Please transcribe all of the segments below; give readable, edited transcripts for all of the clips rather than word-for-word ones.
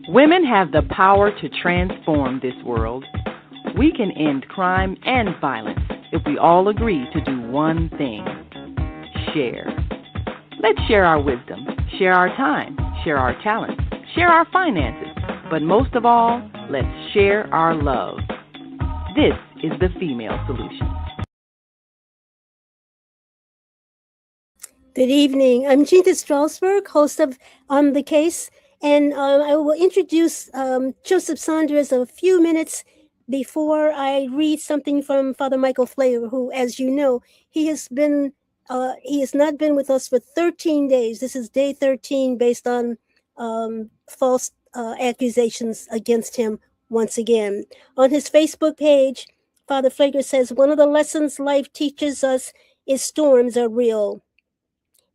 Women have the power to transform this world. We can end crime and violence if we all agree to do one thing: share. Let's share our wisdom, share our time, share our talents, share our finances, but most of all, let's share our love. This is the female solution. Good evening. I'm Chinta Strausberg, host of On the Case, and I will introduce Joseph Saunders a few minutes before I read something from Father Michael Pfleger, who, as you know, he has not been with us for 13 days. This is day 13 based on false accusations against him once again. On his Facebook page, Father Pfleger says, one of the lessons life teaches us is storms are real.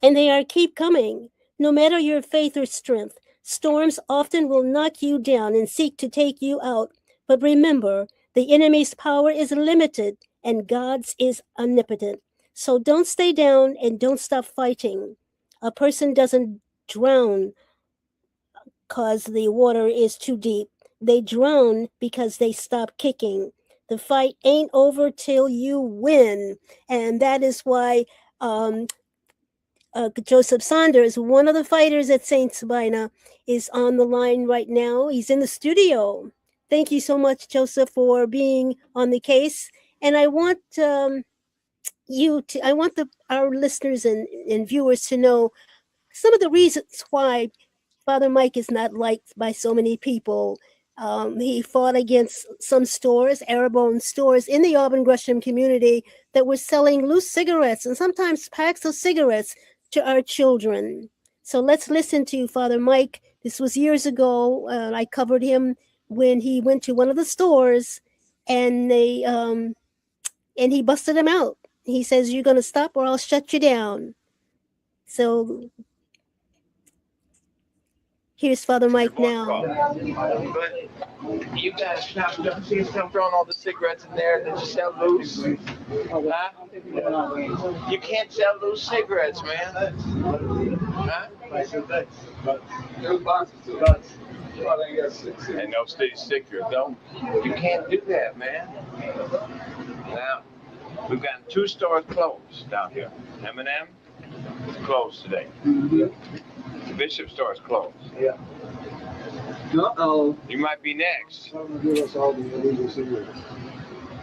And they keep coming. No matter your faith or strength, storms often will knock you down and seek to take you out. But remember, the enemy's power is limited and God's is omnipotent. So don't stay down and don't stop fighting. A person doesn't drown because the water is too deep. They drown because they stop kicking. The fight ain't over till you win. And that is why Joseph Saunders, one of the fighters at St. Sabina, is on the line right now. He's in the studio. Thank you so much, Joseph, for being on the case. And I want our listeners and viewers to know some of the reasons why Father Mike is not liked by so many people. He fought against some stores, Arab-owned stores in the Auburn Gresham community that were selling loose cigarettes and sometimes packs of cigarettes to our children. So let's listen to Father Mike. This was years ago. I covered him when he went to one of the stores, and he busted him out. He says, "You're going to stop, or I'll shut you down." So here's Father Mike now. But you guys stop throwing all the cigarettes in there that you sell loose. Huh? You can't sell loose cigarettes, man. Huh? And no city stickers, no. You can't do that, man. Now, we've gotten 2 stores closed down here. M&M is closed today. The Bishop store is closed. Yeah. Uh-oh. You might be next. Give us all the illegal cigarettes.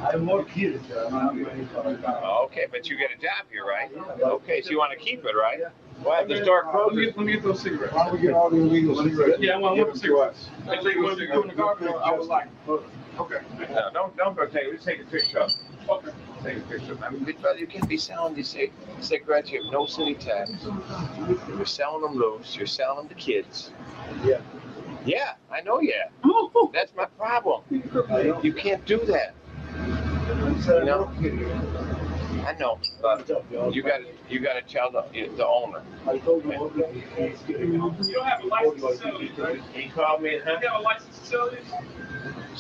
I have more kids. Okay, but you get a job here, right? Okay, so you want to keep it, right? Why have the store closed? Let me get those cigarettes. Why don't we get all the illegal cigarettes? Yeah, I want the cigarettes. If they want to go in the garbage, I was like, okay. No, don't go take it. Let's take a picture of it. Okay. Take a picture of it. I mean, brother, you can't be selling these cigarettes. You have no city tax. You're selling them loose. You're selling them to kids. Yeah. Yeah, I know. Yeah. That's my problem. You can't do that. You know. I know, but you got to tell the owner. I told him, You don't have a license to sell these, right? He called me, huh? You have a license to sell these?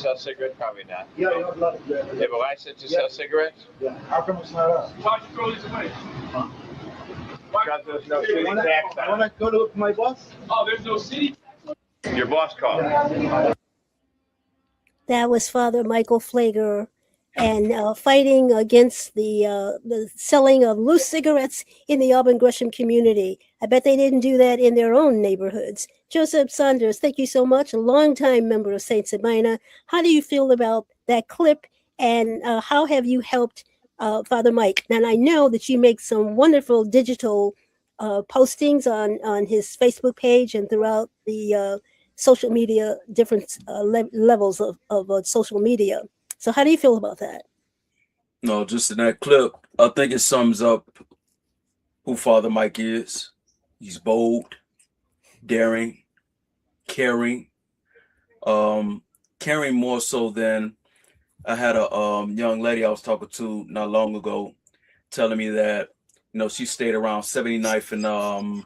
Sell cigarettes? Probably not. yeah, I have a lot of You have a license to sell cigarettes? Yeah. How come it's not us? Why'd you throw these away? Because there's no city tax on When I it. go to my boss? Oh, there's no city tax? Your boss called. That was Father Michael Pfleger, and fighting against the selling of loose cigarettes in the Auburn Gresham community. I bet they didn't do that in their own neighborhoods. Joseph Saunders, thank you so much, a longtime member of St. Sabina. How do you feel about that clip, and how have you helped Father Mike? And I know that you make some wonderful digital postings on his Facebook page and throughout the social media, different levels of social media. So how do you feel about that? No, just in that clip, I think it sums up who Father Mike is. He's bold, daring, caring, caring more so than I had a young lady I was talking to not long ago telling me that, you know, she stayed around 79th and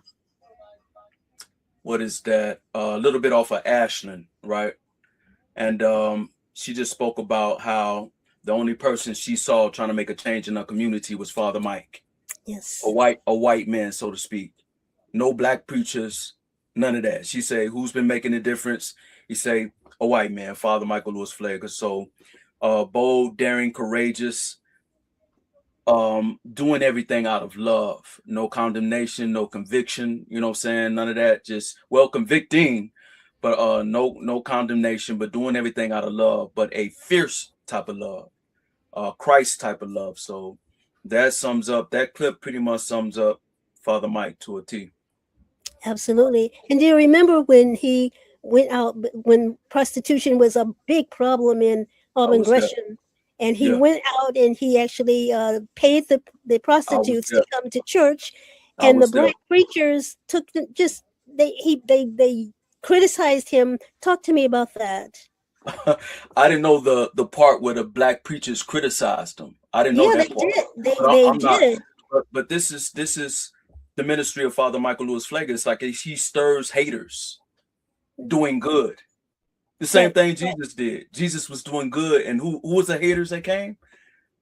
what is that? A little bit off of Ashland, right? And she just spoke about how the only person she saw trying to make a change in her community was Father Mike. Yes. A white man, so to speak. No black preachers, None of that. She say, who's been making a difference? He say, a white man, Father Michael Pfleger. So bold, daring, courageous, doing everything out of love. No condemnation, no conviction, you know what I'm saying? None of that. Just, well, convicting, but no condemnation, but doing everything out of love, but a fierce type of love, Christ type of love. So that clip pretty much sums up Father Mike to a T. Absolutely. And do you remember when he went out, when prostitution was a big problem in Auburn was there. Gresham, and he Yeah. went out and he actually paid the prostitutes to come to church, and the black preachers took just they criticized him. Talk to me about that. I didn't know the part where the black preachers criticized him. I didn't know that part. They did. But this is the ministry of Father Michael Pfleger. It's like he stirs haters doing good. The same thing Jesus did. Jesus was doing good, and who was the haters that came?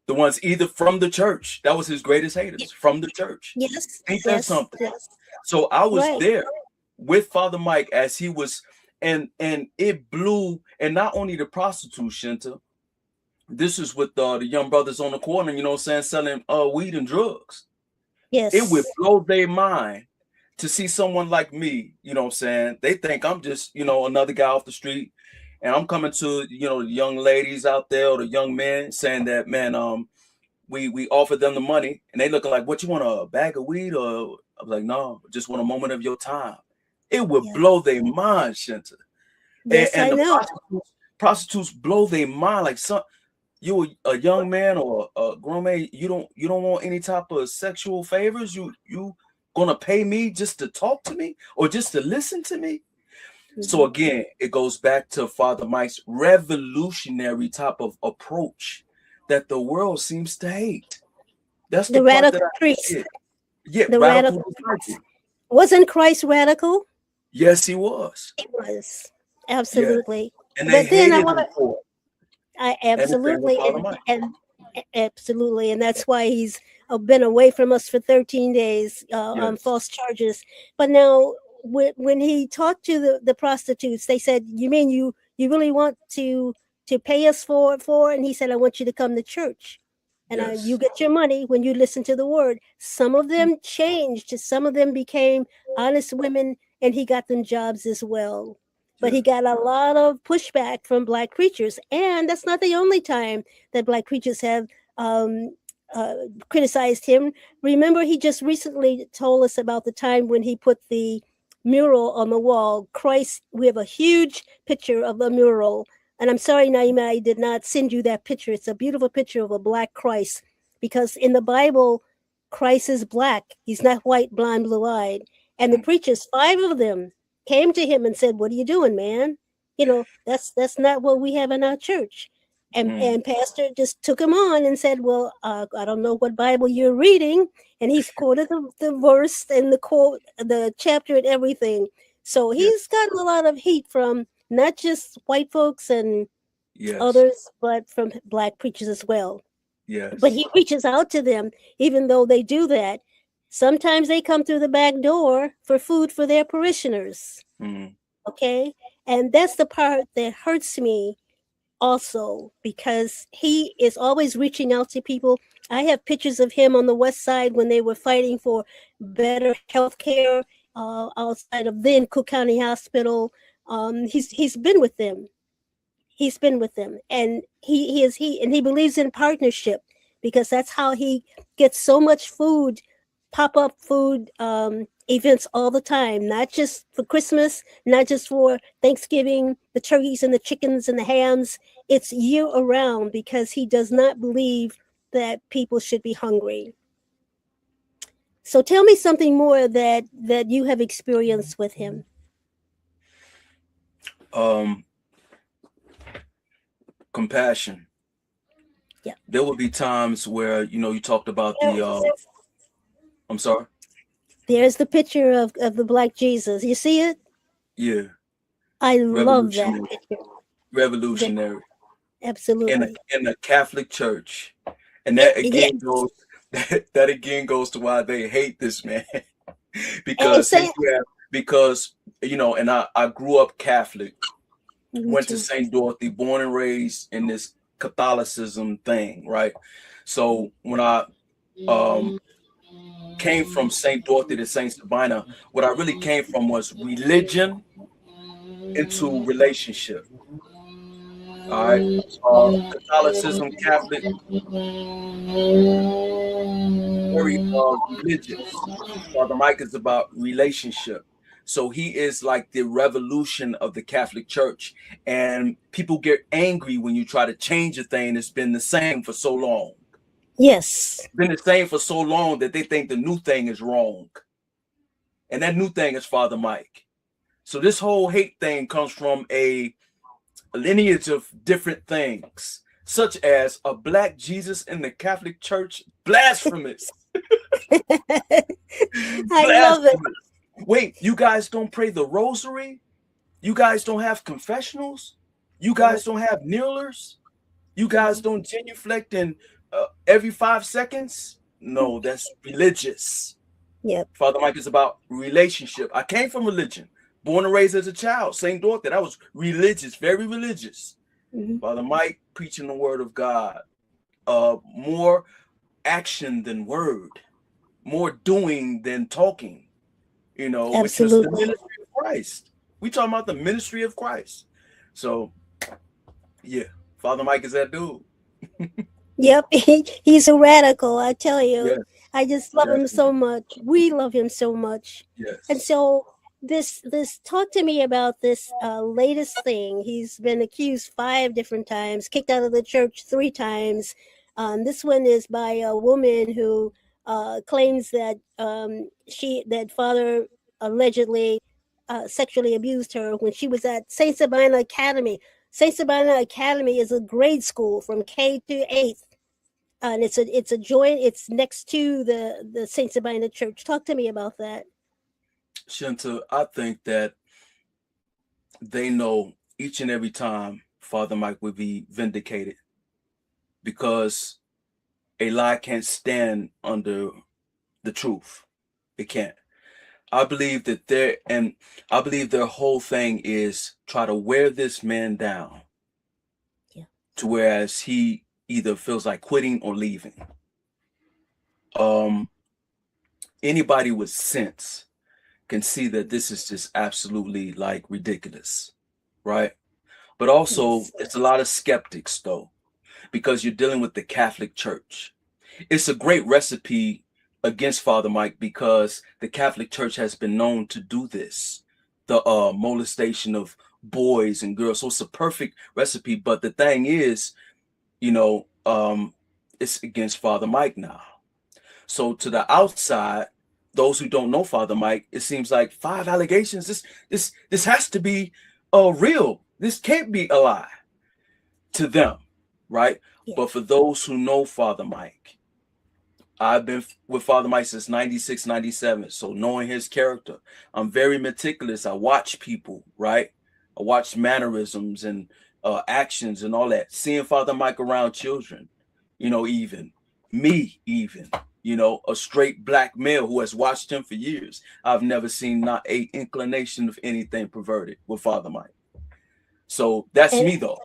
The ones either from the church. That was his greatest haters, from the church. Yes. Ain't that something? Yes. So I was there with Father Mike as he was, and it blew, and not only the prostitutes, Chinta. This is with the young brothers on the corner, you know what I'm saying, selling weed and drugs. Yes. It would blow their mind to see someone like me, you know what I'm saying? They think I'm just, another guy off the street. And I'm coming to, the young ladies out there or the young men saying that, man, we offered them the money, and they look like, what, you want, a bag of weed? Or I was like, no, just want a moment of your time. It would blow their mind, Chinta. Yes, and I know. Prostitutes blow their mind. Like, you a young man or a grown man, you don't want any type of sexual favors. You gonna pay me just to talk to me or just to listen to me? Mm-hmm. So again, it goes back to Father Mike's revolutionary type of approach that the world seems to hate. That's the radical priest. Yeah, the radical priest. Wasn't Christ radical? Yes, he was. He was. Absolutely. Yeah. And they hated him for it. Absolutely, and absolutely, and that's why he's been away from us for 13 days on false charges. But now, when he talked to the prostitutes, they said, "You mean you really want to pay us for?" And he said, "I want you to come to church, and you get your money when you listen to the word." Some of them changed. Some of them became honest women, and he got them jobs as well. But he got a lot of pushback from black preachers. And that's not the only time that black preachers have criticized him. Remember, he just recently told us about the time when he put the mural on the wall. Christ, we have a huge picture of a mural. And I'm sorry, Naima, I did not send you that picture. It's a beautiful picture of a black Christ. Because in the Bible, Christ is black. He's not white, blonde, blue-eyed. And the preachers, 5 of them, came to him and said, "What are you doing, man? That's not what we have in our church." And pastor just took him on and said, "Well, I don't know what Bible you're reading," and he's quoted the verse and the chapter and everything. So he's gotten a lot of heat from not just white folks and others, but from black preachers as well. Yes. But he reaches out to them, even though they do that. Sometimes they come through the back door for food for their parishioners. Okay? And that's the part that hurts me also, because he is always reaching out to people. I have pictures of him on the West Side when they were fighting for better health care outside of then Cook County Hospital. He's been with them. He's been with them. And he believes in partnership, because that's how he gets so much food, pop-up food events all the time, not just for Christmas, not just for Thanksgiving, the turkeys and the chickens and the hams. It's year around, because he does not believe that people should be hungry. So tell me something more that you have experienced with him. Compassion. Yeah. There will be times where, you talked about I'm sorry? There's the picture of the black Jesus. You see it? Yeah. I love that picture. Revolutionary. Absolutely. In the Catholic Church. And that again goes to why they hate this man. because you know, and I grew up Catholic, Me went to too. St. Dorothy, born and raised in this Catholicism thing, right? So when I came from St. Dorothy to St. Sabina, what I really came from was religion into relationship. All right. Catholicism, Catholic, very religious. Father Mike is about relationship. So he is like the revolution of the Catholic Church. And people get angry when you try to change a thing that's been the same for so long. Yes. Been the same for so long that they think the new thing is wrong. And that new thing is Father Mike. So this whole hate thing comes from a lineage of different things, such as a black Jesus in the Catholic Church. Blasphemous. I love it. Blasphemous. Wait, you guys don't pray the rosary? You guys don't have confessionals? You guys don't have kneelers? You guys don't genuflect in every 5 seconds? No, that's religious. Yep. Father Mike is about relationship. I came from religion, born and raised as a child. St. Dorothy, I was religious, very religious. Father Mike preaching the word of God, more action than word, more doing than talking, you know, which is the ministry of Christ. We talking about the ministry of Christ. So, yeah, Father Mike is that dude. Yep, he's a radical, I tell you. Yes, I just love him so much. We love him so much. And yes. so this talk to me about this latest thing. He's been accused 5 different times, kicked out of the church 3 times. This one is by a woman who claims that that Father allegedly sexually abused her when she was at Saint Sabina Academy. Saint Sabina Academy is a grade school from K to 8th, and it's a joint. It's next to the Saint Sabina Church. Talk to me about that. Chinta, I think that they know each and every time Father Mike will be vindicated, because a lie can't stand under the truth. It can't. I believe that I believe their whole thing is try to wear this man down. Yeah. To whereas he either feels like quitting or leaving. Anybody with sense can see that this is just absolutely like ridiculous, right? But also, Yes. it's a lot of skeptics though, because you're dealing with the Catholic Church. It's a great recipe against Father Mike because the Catholic Church has been known to do this, the molestation of boys and girls. So it's a perfect recipe. But the thing is, you know, it's against Father Mike now. So to the outside, those who don't know Father Mike, it seems like 5 allegations. This has to be real. This can't be a lie to them, right? Yeah. But for those who know Father Mike, I've been with Father Mike since 96, 97. So knowing his character, I'm very meticulous. I watch people, right? I watch mannerisms and actions and all that. Seeing Father Mike around children, you know, even me, you know, a straight black male who has watched him for years. I've never seen not a inclination of anything perverted with Father Mike. So that's And me though.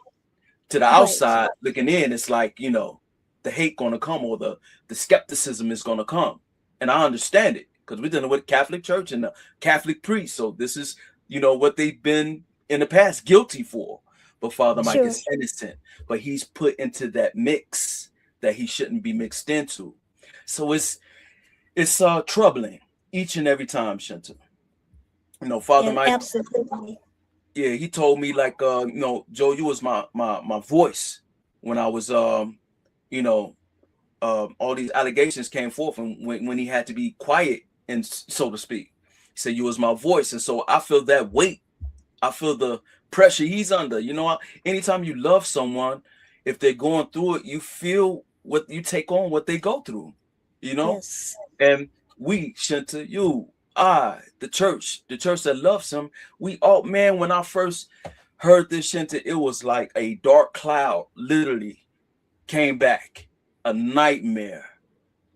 To the right. outside looking in, it's like, you know, the hate gonna come, or the skepticism is gonna come. And I understand it because we're dealing with Catholic Church and the Catholic priests. So this is, you know, what they've been in the past guilty for. But Father Mike Sure. is innocent, but he's put into that mix that he shouldn't be mixed into. So it's troubling each and every time, Chinta. You know, Father Mike, Absolutely. yeah, he told me like, you know, Joe, you was my voice when I was, you know, all these allegations came forth, and when he had to be quiet, and so to speak, he said you was my voice, and so I feel that weight. I feel the pressure he's under. You know, anytime you love someone, if they're going through it, you feel what you take on what they go through. You know, Yes. and we, Chinta, you, I, the church that loves him, we all, man, when I first heard this, Chinta, it was like a dark cloud literally came back, a nightmare,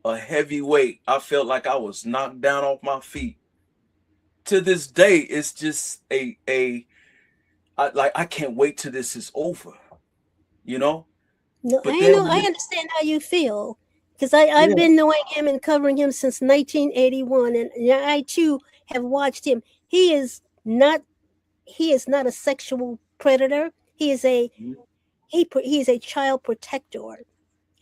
a heavy weight. I felt like I was knocked down off my feet. to this day, it's just I can't wait till this is over, you know. No, But I know. then, I understand how you feel because I've yeah, been knowing him and covering him since 1981, and yeah, I too have watched him. Not he is not a sexual predator. He is a child protector,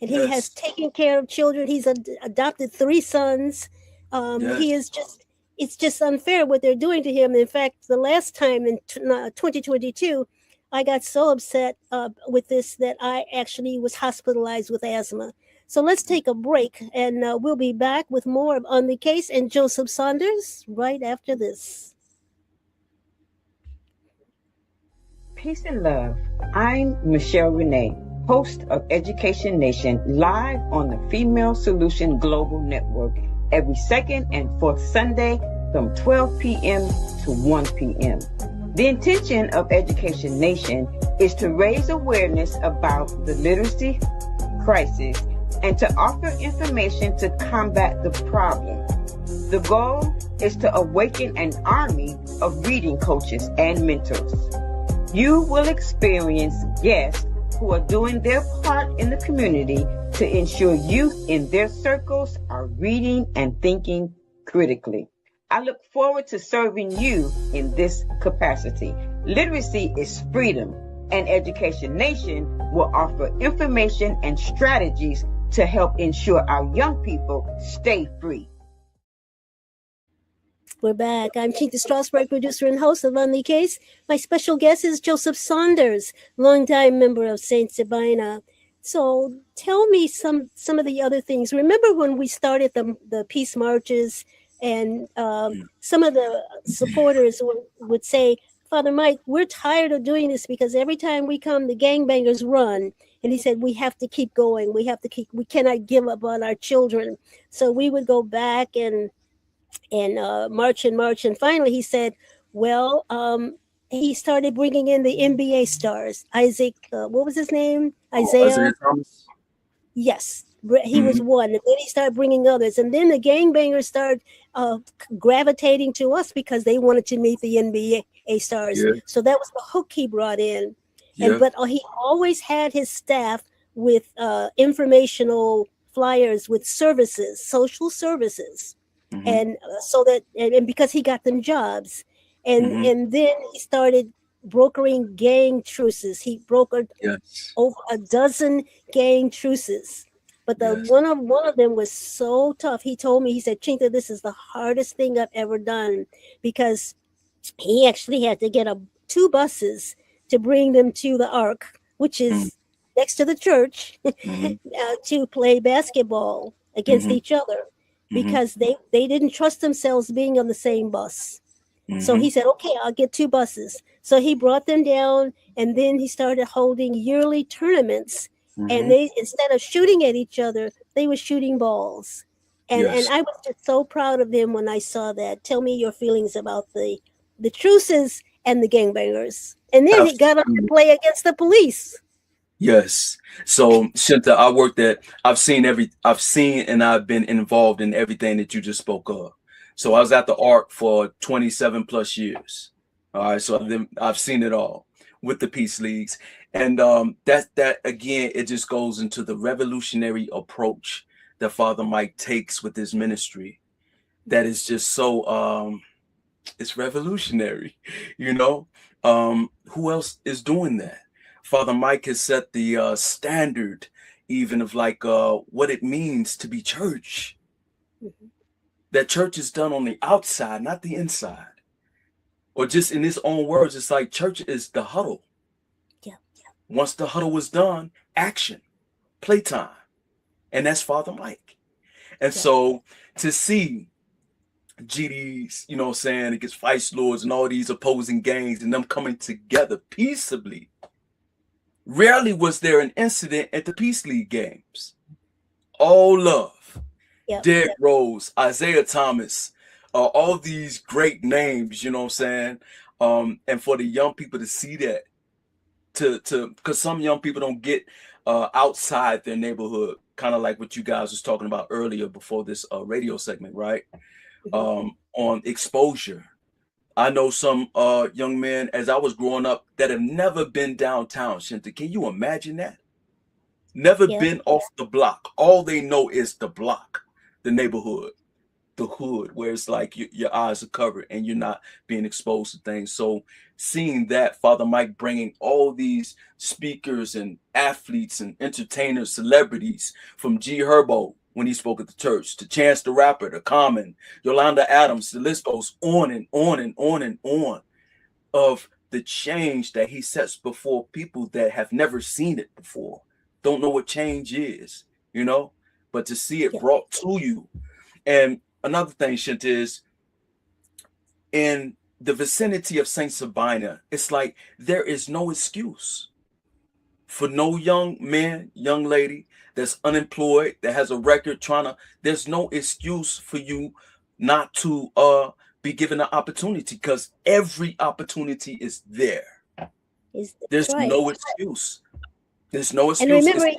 and he has yes, taken care of children. He's adopted 3 sons. He yes, is just it's just unfair what they're doing to him. In fact, the last time in 2022, I got so upset with this that I actually was hospitalized with asthma. So let's take a break, and we'll be back with more on the case and Joseph Saunders right after this. Peace and love. I'm Michelle Renee, host of Education Nation, live on the Female Solution Global Network every second and fourth Sunday from 12 p.m. to 1 p.m. The intention of Education Nation is to raise awareness about the literacy crisis and to offer information to combat the problem. The goal is to awaken an army of reading coaches and mentors. You will experience guests who are doing their part in the community to ensure youth in their circles are reading and thinking critically. I look forward to serving you in this capacity. Literacy is freedom, and Education Nation will offer information and strategies to help ensure our young people stay free. We're back. I'm Chinta Strausberg, producer and host of On the Case. My special guest is Joseph Saunders, longtime member of Saint Sabina. So tell me some of the other things. Remember when we started the peace marches, and some of the supporters would say, Father Mike, we're tired of doing this because every time we come, the gangbangers run. And he said, we have to keep going. We cannot give up on our children. So we would go back and march and march. And finally he said, well, he started bringing in the NBA stars. Isaac, what was his name? Isaiah Thomas. Yes, he was one. And then he started bringing others. And then the gangbangers started gravitating to us because they wanted to meet the NBA stars. Yeah. So that was the hook he brought in. Yeah. But he always had his staff with informational flyers with services, social services. And so that, and because he got them jobs, and then he started brokering gang truces. He brokered over a dozen gang truces, but one of them was so tough. He told me, he said, Chinta, this is the hardest thing I've ever done, because he actually had to get 2 buses to bring them to the Ark, which is next to the church, to play basketball against each other. Because they didn't trust themselves being on the same bus. So he said, okay, I'll get 2 buses. So he brought them down, and then he started holding yearly tournaments. And they, instead of shooting at each other, they were shooting balls. And I was just so proud of them when I saw that. Tell me your feelings about the truces and the gangbangers. And then he got up to play against the police. Yes. So Chinta, I've seen and I've been involved in everything that you just spoke of. So I was at the Ark for 27 plus years. All right. So I've seen it all with the peace leagues. And that again, it just goes into the revolutionary approach that Father Mike takes with his ministry. That is just so it's revolutionary, you know. Who else is doing that? Father Mike has set the standard even of like what it means to be church. That church is done on the outside, not the inside. Or just in his own words, it's like church is the huddle. Yeah. Once the huddle was done, action, playtime. And that's Father Mike. And so to see GDs, you know what I'm saying, against Vice Lords and all these opposing gangs and them coming together peaceably. Rarely was there an incident at the Peace League games. All love. Derrick Rose, Isaiah Thomas, all these great names, you know what I'm saying? And for the young people to see that, because some young people don't get outside their neighborhood, kind of like what you guys was talking about earlier before this radio segment, right? On exposure. I know some young men as I was growing up that have never been downtown, Chinta. Can you imagine that? Never Yeah. been off the block. All they know is the block, the neighborhood, the hood, where it's like your eyes are covered and you're not being exposed to things. So seeing that, Father Mike bringing all these speakers and athletes and entertainers, celebrities, from G Herbo when he spoke at the church, to Chance the Rapper, to Common, Yolanda Adams, the list goes on and on and on and on, of the change that he sets before people that have never seen it before, don't know what change is, but to see it Yeah. brought to you. And another thing, Shinta, is in the vicinity of St. Sabina, it's like there is no excuse for no young man, young lady that's unemployed, that has a record there's no excuse for you not to be given an opportunity, because every opportunity is there. There's Right. no excuse. There's no And excuse.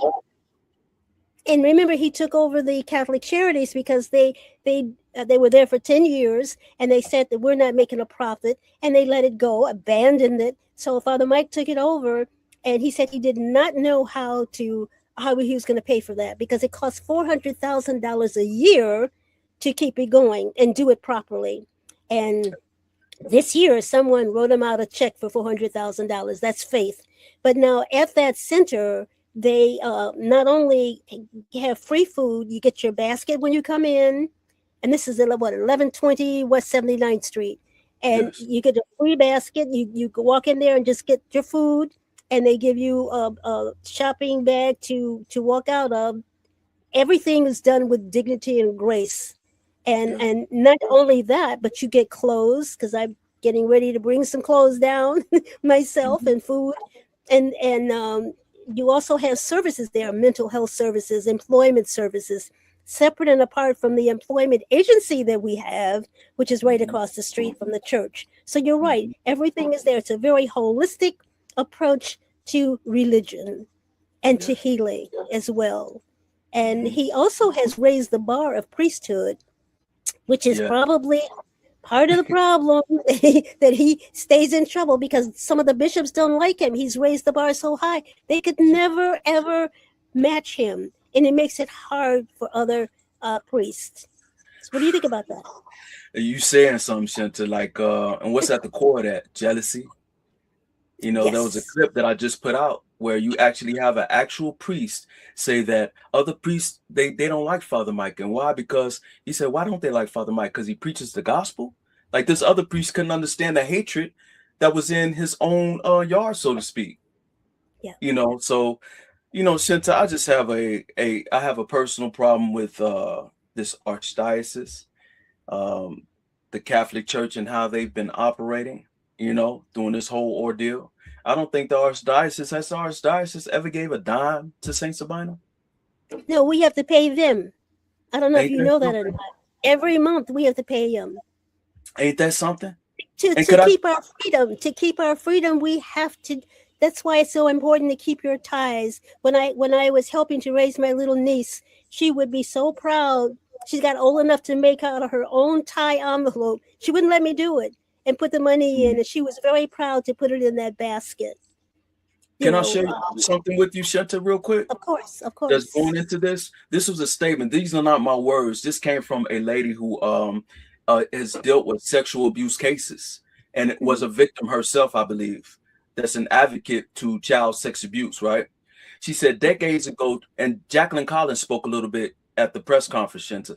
remember, he took over the Catholic Charities because they were there for 10 years, and they said that we're not making a profit, and they let it go, abandoned it. So Father Mike took it over, and he said he did not know how he was going to pay for that, because it costs $400,000 a year to keep it going and do it properly. And this year, someone wrote him out a check for $400,000. That's faith. But now at that center, they not only have free food, you get your basket when you come in, and this is at 1120 West 79th Street, and Yes. you get a free basket. You walk in there and just get your food, and they give you a shopping bag to walk out of. Everything is done with dignity and grace. And not only that, but you get clothes, because I'm getting ready to bring some clothes down myself, and food, and you also have services there: mental health services, employment services, separate and apart from the employment agency that we have, which is right across the street from the church. So you're right, everything is there. It's a very holistic approach to religion and to healing as well. And he also has raised the bar of priesthood, which is probably part of the problem that he stays in trouble, because some of the bishops don't like him. He's raised the bar so high they could never ever match him, and it makes it hard for other priests. So what do you think about that? You saying something, Shinta, like and what's at the core of that? Jealousy. There was a clip that I just put out where you actually have an actual priest say that other priests, they don't like Father Mike. And why? Because he said, why don't they like Father Mike? Because he preaches the gospel. Like, this other priest couldn't understand the hatred that was in his own yard, so to speak. Yeah. So Shinta, I just have I have a personal problem with this archdiocese, the Catholic Church, and how they've been operating, during this whole ordeal. I don't think the archdiocese ever gave a dime to St. Sabina. No, we have to pay them. I don't know if you know that or not. Every month we have to pay them. Ain't that something? To keep our freedom, we have to. That's why it's so important to keep your ties. When I was helping to raise my little niece, she would be so proud. She got old enough to make out of her own tie envelope. She wouldn't let me do it and put the money in, and she was very proud to put it in that basket. Can I share something with you, Shinta, real quick? Of course. Just going into this was a statement. These are not my words. This came from a lady who has dealt with sexual abuse cases, and it was a victim herself, I believe. That's an advocate to child sex abuse, right? She said decades ago, and Jacqueline Collins spoke a little bit at the press conference, Shinta.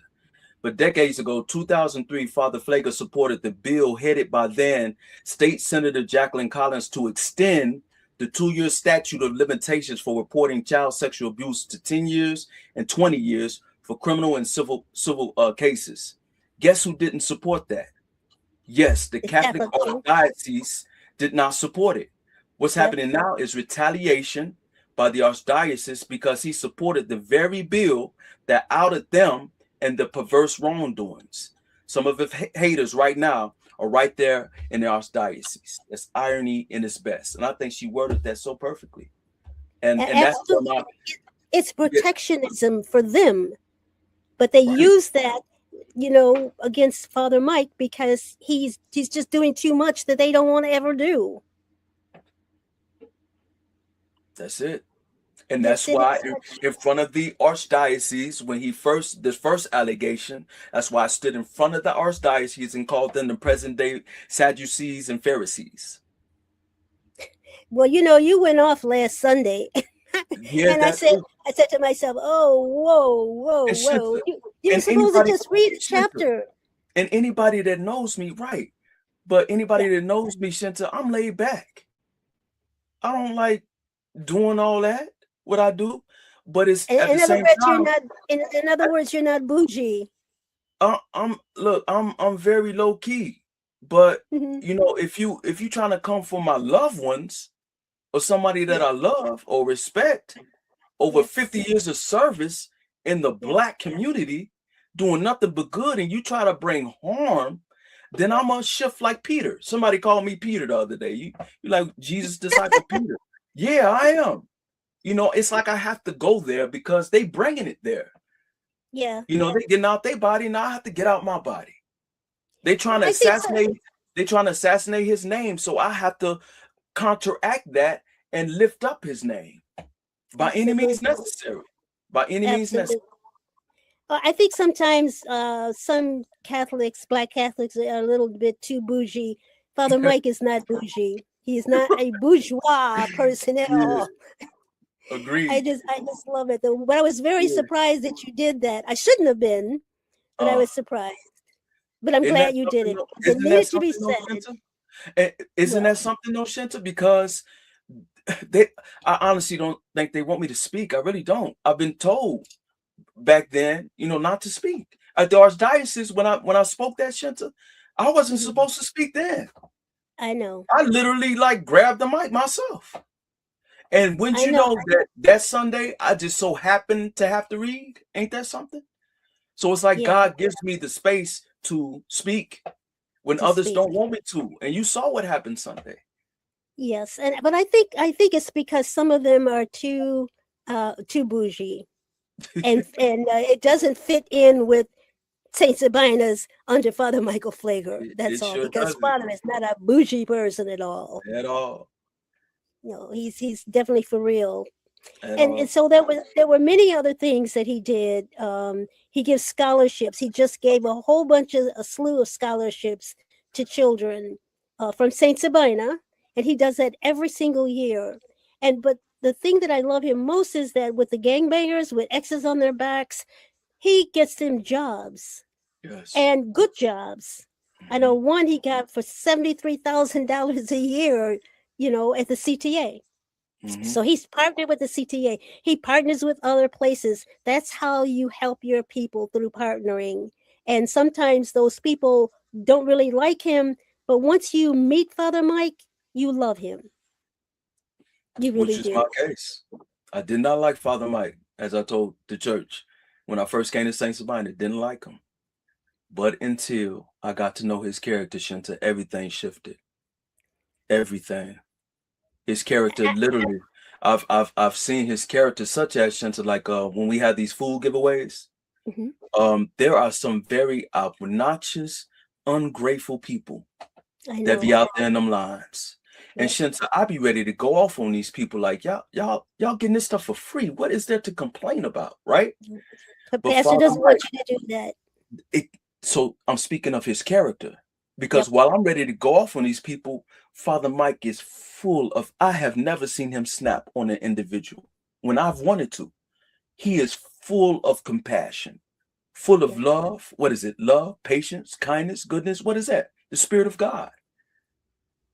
But decades ago, 2003, Father Pfleger supported the bill headed by then State Senator Jacqueline Collins to extend the 2-year statute of limitations for reporting child sexual abuse to 10 years and 20 years for criminal and civil cases. Guess who didn't support that? Yes, the Catholic Archdiocese did not support it. What's happening now is retaliation by the Archdiocese, because he supported the very bill that outed them and the perverse wrongdoings. Some of the haters right now are right there in the Archdiocese. That's irony in its best. And I think she worded that so perfectly. And that's it's protectionism for them. But they use that against Father Mike because he's just doing too much that they don't want to ever do. That's it. And That's that's it. why in front of the archdiocese, when this first allegation, that's why I stood in front of the archdiocese and called them the present day Sadducees and Pharisees. Well, you went off last Sunday. Yeah, And that's I said to myself, "Oh, whoa, and whoa! Shinta, You're and supposed to anybody, just read a Shinta, chapter." and anybody that knows me, right? But Yeah, anybody that knows me, Shinta, I'm laid back. I don't like doing all that, what I do, but it's at the in other same words, you're time, not. In other words, you're not bougie. I'm very low key, but Hmm. if you trying to come for my loved ones or somebody that Yeah. I love or respect over 50 Yes. years of service in the Yes. Black community, doing nothing but good, and you try to bring harm, then I'm gonna shift like Peter. Somebody called me Peter the other day. You like Jesus' disciple Peter? Yeah, I am. It's like I have to go there because they bringing it there. Yeah. They getting out their body, now I have to get out my body. They trying to I think so. assassinate. They trying to assassinate his name, so I have to counteract that and lift up his name by any means Absolutely. necessary. By any means Absolutely. necessary. I think sometimes some Catholics, Black Catholics, are a little bit too bougie. Father Mike is not bougie. He is not a bourgeois person at Yeah, all. I agreed. just love it. But I was very Yeah. surprised that you did that. I shouldn't have been, but I Uh, was surprised. But I'm isn't that glad you did something? it Though? because it Isn't that needed to be something, though, said. Shinta? Isn't Well, that something, though, Shinta? Because I honestly don't think they want me to speak. I really don't. I've been told back then, not to speak. At the archdiocese, when I spoke that, Shinta, I wasn't mhm, supposed to speak then. I know. I literally grabbed the mic myself. And wouldn't I you know. know that Sunday I just so happened to have to read? Ain't that something? So it's like Yeah, God gives me the space to speak when to others speak. don't want me to. And you saw what happened Sunday. Yes, but I think it's because some of them are too bougie, and it doesn't fit in with Saint Sabina's under Father Michael Pfleger. It That's all. sure Because doesn't Father is not a bougie person at all. at all. No, he's definitely for real. At And all. so there were many other things that he did. He gives scholarships. He just gave a slew of scholarships to children from Saint Sabina, and he does that every single year. But the thing that I love him most is that with the gangbangers with X's on their backs, he gets them jobs Yes. and good jobs. I know Hmm. one he got for $73,000 a year, at the CTA. Hmm. So he's partnered with the CTA. He partners with other places. That's how you help your people, through partnering. And sometimes those people don't really like him, but once you meet Father Mike, you love him. You Which really is my do. case. I did not like Father Mike, as I told the church when I first came to Saint Sabina. Didn't like him. But until I got to know his character, Shinta, everything shifted. Everything. His character literally. I've seen his character such as Shinta, like when we had these food giveaways. Mhm. There are some very obnoxious, ungrateful people I that be know. out there in them lines. And Yeah. Shinta, I be ready to go off on these people like y'all getting this stuff for free. What is there to complain about, right? But But Pastor Father doesn't Mike, want you to do that. it so I'm speaking of his character because Yep. while I'm ready to go off on these people, Father Mike is full of I have never seen him snap on an individual when I've wanted to. He is full of compassion, full of Yeah. love. What is it? Love, patience, kindness, goodness. What is that? The Spirit of God.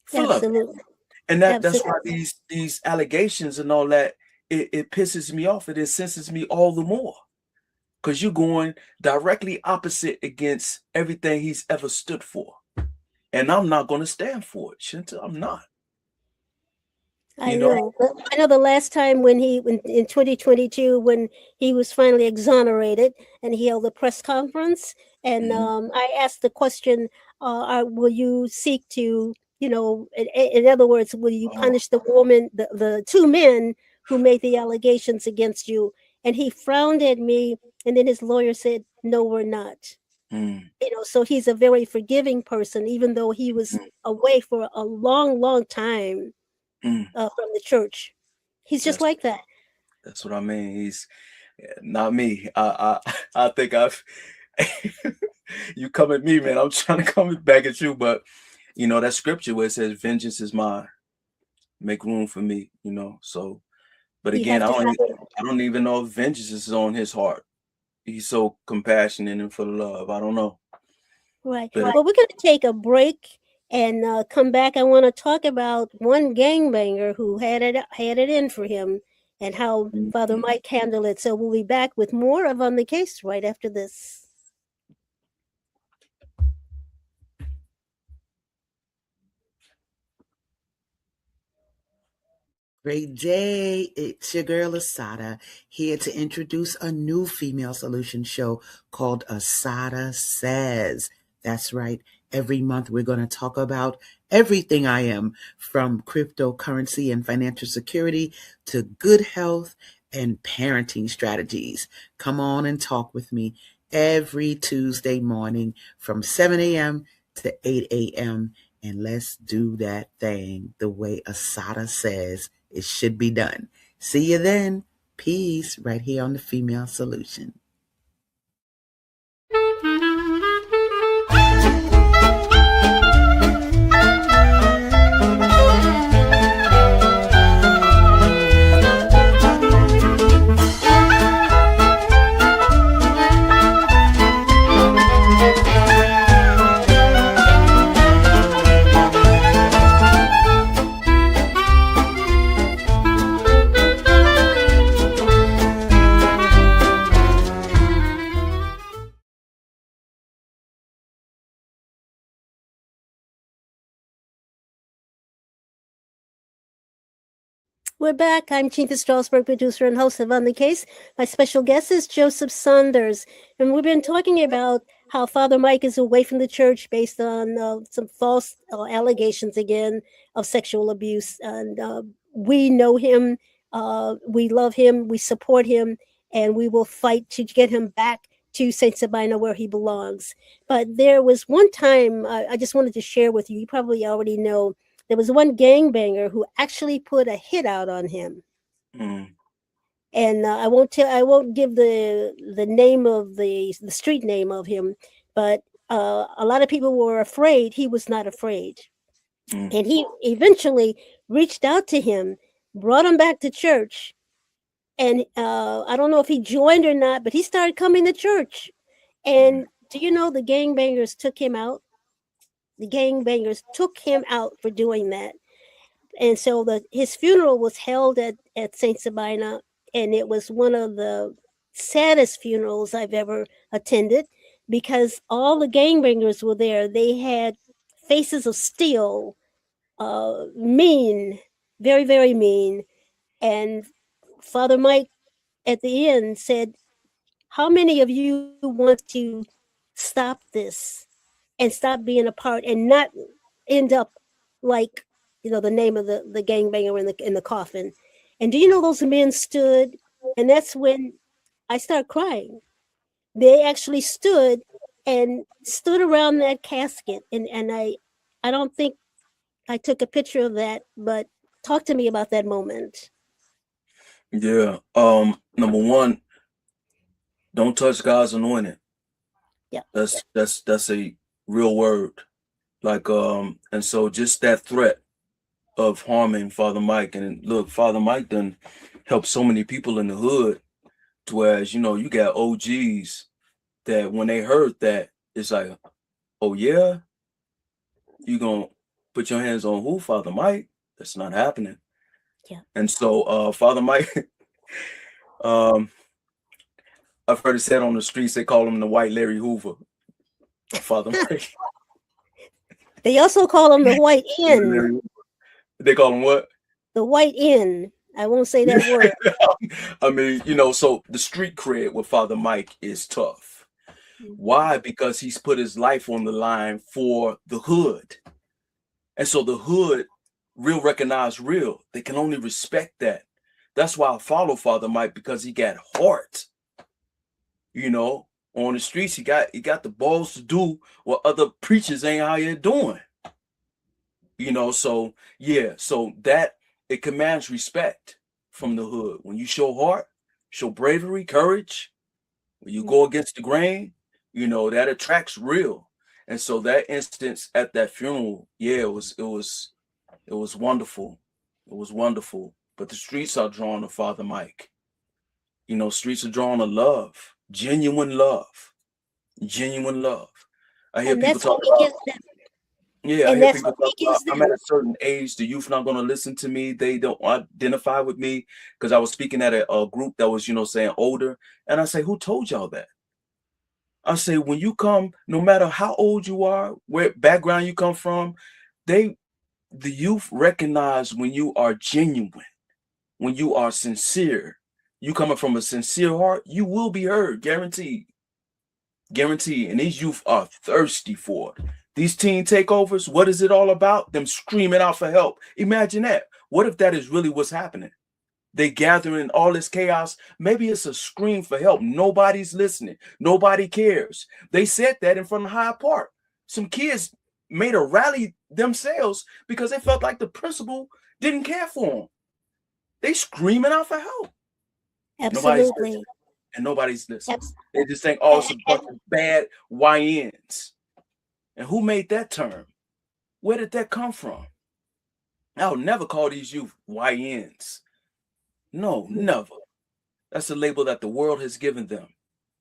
Full of it. Absolutely. And that's why Absolutely. these allegations and all that, it pisses me off. It incenses me all the more. Because you're going directly opposite against everything he's ever stood for. And I'm not going to stand for it, Shinta. I'm not. I You know? know. But I know the last time when in 2022, when he was finally exonerated and he held a press conference, and Mhm. I asked the question, will you seek to, in other words, will you Oh, punish the woman, the two men who made the allegations against you? And he frowned at me, and then his lawyer said, "No, we're not." So he's a very forgiving person, even though he was mm, away for a long, long time mm. from the church. He's just That's like that. that's what I mean. He's not me. I think I've you come at me, man. I'm trying to come back at you, but that scripture where it says, "Vengeance is mine. Make room for me." So, but You again, have to have it. I don't even know if vengeance is on his heart. He's so compassionate and full of love. I don't know, Right. but Well, we're going to take a break and come back. I want to talk about one gangbanger who had it in for him and how Father Mhm. Mike handled it. So we'll be back with more of On the Case right after this. Great day. It's your girl Asada here to introduce a new female solution show called Asada Says. That's right. Every month we're going to talk about everything I am, from cryptocurrency and financial security to good health and parenting strategies. Come on and talk with me every Tuesday morning from 7 a.m. to 8 a.m. And let's do that thing the way Asada says it should be done. See you then. Peace right here on the Female Solution. We're back. I'm Chinta Strausberg, producer and host of On the Case. My special guest is Joseph Saunders. And we've been talking about how Father Mike is away from the church based on some false allegations again of sexual abuse. And we know him, we love him, we support him, and we will fight to get him back to St. Sabina where he belongs. But there was one time I just wanted to share with you. You probably already know there was one gangbanger who actually put a hit out on him. Mm. And I won't give the name of the street name of him, but a lot of people were afraid. He was not afraid. Mm. And he eventually reached out to him, brought him back to church. And I don't know if he joined or not, but he started coming to church. And do you know the gangbangers took him out? The gangbangers took him out for doing that. And so his funeral was held at St. Sabina, and it was one of the saddest funerals I've ever attended because all the gangbangers were there. They had faces of steel, mean, very, very mean. And Father Mike at the end said, "How many of you want to stop this and stop being a part and not end up like the name of the gangbanger in the coffin?" And do you know those men stood? And that's when I started crying. They actually stood around that casket, and I don't think I took a picture of that, but talk to me about that moment. Yeah. Number one, don't touch God's anointed. Yeah. That's a real word. Like and so just that threat of harming Father Mike, and look, Father Mike done helped so many people in the hood, to whereas you got OGs that when they heard that, it's like, oh yeah, you gonna put your hands on who? Father Mike? That's not happening. Yeah. And so Father Mike, um, I've heard it said on the streets they call him the White Larry Hoover. Father Mike. They also call him the White N. They call him what? The White N. I won't say that word. I mean, so the street cred with Father Mike is tough. Why? Because he's put his life on the line for the hood. And so the hood real recognize real. They can only respect that. That's why I follow Father Mike, because he got heart. On the streets, he got the balls to do what other preachers ain't out here doing. So yeah, so that it commands respect from the hood. When you show heart, show bravery, courage, when you go against the grain, that attracts real. And so that instance at that funeral, yeah, it was wonderful. It was wonderful. But the streets are drawn to Father Mike. Streets are drawn to love, genuine love. I hear And people that's what talk he about. gives them. Yeah, I And hear that's people what talk he about, gives I'm at them. a certain age, the youth not going to listen to me. They don't identify with me, because I was speaking at a group that was, saying older. And I say, who told y'all that? I say, when you come, no matter how old you are, where background you come from, the youth recognize when you are genuine, when you are sincere, you coming from a sincere heart, you will be heard, guaranteed. Guaranteed. And these youth are thirsty for it. These teen takeovers, what is it all about? Them screaming out for help. Imagine that. What if that is really what's happening? They gathering all this chaos. Maybe it's a scream for help. Nobody's listening. Nobody cares. They said that in front of Hyde Park. Some kids made a rally themselves because they felt like the principal didn't care for them. They screaming out for help. Absolutely. Nobody's listening. They just think, oh, it's a bunch of bad YNs. And who made that term? Where did that come from? I'll never call these youth YNs. No, never. That's a label that the world has given them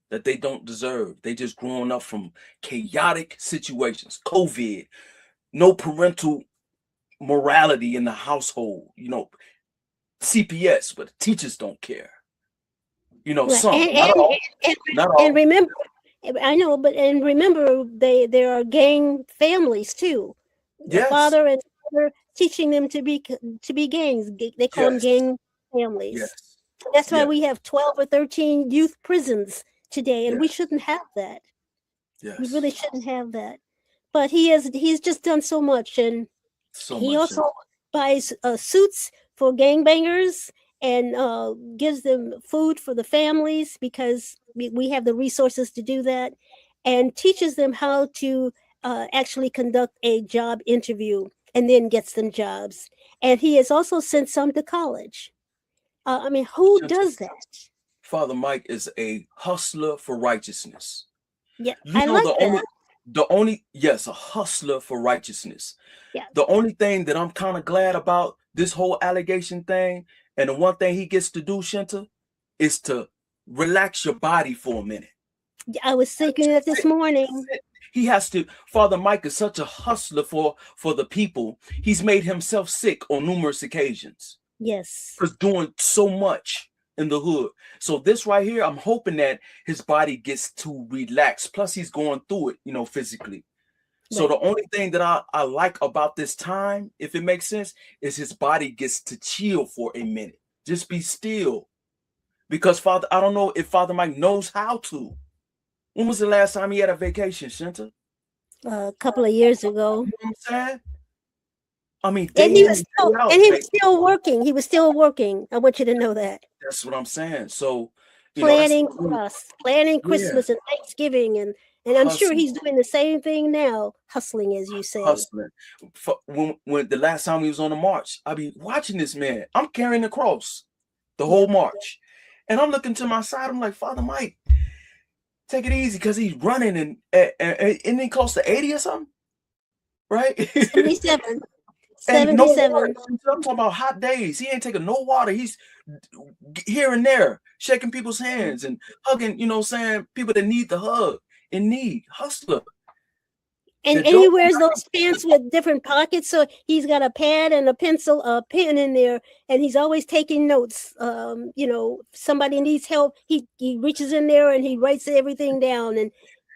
that they don't deserve. They just growing up from chaotic situations, COVID, no parental morality in the household, CPS, but the teachers don't care. Some, not all. And remember, I know, but remember, there are gang families too. Yes. The father and mother teaching them to be gangs. They call them gang families. Yes. That's why we have 12 or 13 youth prisons today, and we shouldn't have that. Yes. We really shouldn't have that. But he's just done so much, and he also buys suits for gangbangers and gives them food for the families because we have the resources to do that, and teaches them how to actually conduct a job interview and then gets them jobs. And he has also sent some to college. Who does that? Father Mike is a hustler for righteousness. Yeah, I like that. A hustler for righteousness. Yeah. The only thing that I'm kind of glad about this whole allegation thing, and the one thing he gets to do, Chinta, is to relax your body for a minute. I was thinking that this morning. He has to. Father Mike is such a hustler for the people. He's made himself sick on numerous occasions. Yes. For doing so much in the hood. So this right here, I'm hoping that his body gets to relax. Plus, he's going through it, physically. Right. So the only thing that I like about this time, if it makes sense, is his body gets to chill for a minute. Just be still. Because I don't know if Father Mike knows how to. When was the last time he had a vacation, Chinta? A couple of years ago. You know what I'm saying? I mean, and he was still working. He was still working. I want you to know that. That's what I'm saying. So planning Christmas and Thanksgiving, and I'm sure he's doing the same thing now, hustling, as you say. Hustling. When the last time he was on the march, I be watching this man. I'm carrying the cross the whole march, and I'm looking to my side. I'm like, Father Mike, take it easy, because he's running and he close to 80 or something, right? 77. 77. I'm talking about hot days. He ain't taking no water. He's here and there shaking people's hands and hugging, people that need the hug, in need. Hustler. And he wears those pants with different pockets. So he's got a pad and a pencil, a pen in there, and he's always taking notes. Somebody needs help. He reaches in there and he writes everything down, and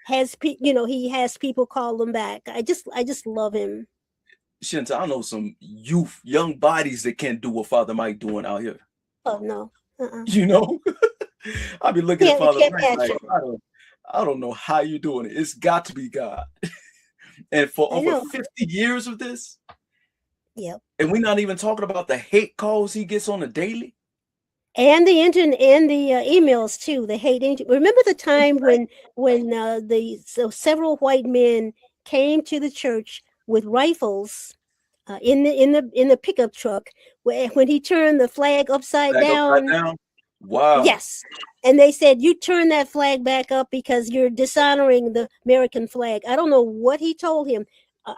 he has people call him back. I just love him. Chinta, I know some young bodies that can't do what Father Mike doing out here. Oh no. I be looking at Father Mike like, I don't know how you're doing it. It's got to be God. And for over 50 years of this. Yep. And we're not even talking about the hate calls he gets on a daily. And the internet and the emails too. They hate. Remember the time when several white men came to the church with rifles in the pickup truck when he turned the flag upside Back upside down. down. Wow. Yes. And they said, you turn that flag back up because you're dishonoring the American flag. I don't know what he told him.